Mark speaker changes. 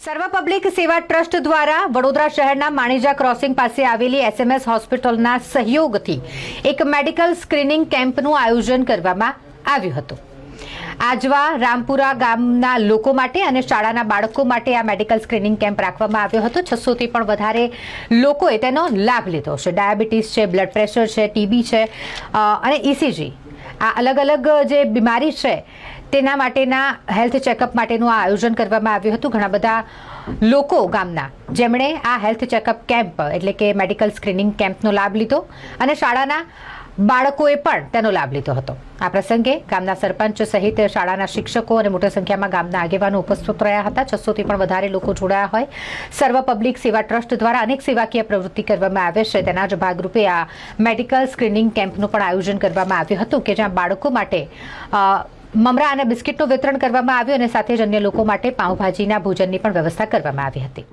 Speaker 1: સર્વ પબ્લિક સેવા ટ્રસ્ટ દ્વારા વડોદરા શહેરના માણીજા ક્રોસિંગ પાસે આવેલી એસએમએસ હોસ્પિટલના સહયોગથી એક મેડિકલ સ્ક્રીનિંગ કેમ્પનું આયોજન કરવામાં આવ્યું હતું। આજવા રામપુરા ગામના લોકો માટે અને શાળાના બાળકો માટે આ મેડિકલ સ્ક્રીનિંગ કેમ્પ રાખવામાં આવ્યો હતો। 600 થી પણ વધારે લોકોએ તેનો લાભ લીધો છે। ડાયાબિટીસ છે, બ્લડ પ્રેશર છે, ટીબી છે અને ઇસીજી આ અલગ અલગ જે બીમારી છે તેના માટેના હેલ્થ ચેકઅપ માટેનું આ આયોજન કરવામાં આવ્યું હતું। ઘણા બધા લોકો ગામના જેમણે આ હેલ્થ ચેકઅપ કેમ્પ એટલે કે મેડિકલ સ્ક્રીનિંગ કેમ્પનો લાભ લીધો અને શાળાના બાળકોએ પણ તેનો લાભ લીધો હતો। આ પ્રસંગે ગામના સરપંચ સહિત શાળાના શિક્ષકો અને મોટી સંખ્યામાં ગામના આગેવાનો ઉપસ્થિત રહ્યા હતા। 600 થી પણ વધારે લોકો જોડાયા હોય। સર્વ પબ્લિક સેવા ટ્રસ્ટ દ્વારા અનેક સેવાકીય પ્રવૃત્તિ કરવામાં આવે છે। તેના જ ભાગરૂપે આ મેડિકલ સ્ક્રીનિંગ કેમ્પનું પણ આયોજન કરવામાં આવ્યું હતું કે જ્યાં બાળકો માટે મમરા અને બિસ્કિટનું વિતરણ કરવામાં આવ્યું અને સાથે જ અન્ય લોકો માટે પાઉંભાજીના ભોજનની પણ વ્યવસ્થા કરવામાં આવી હતી।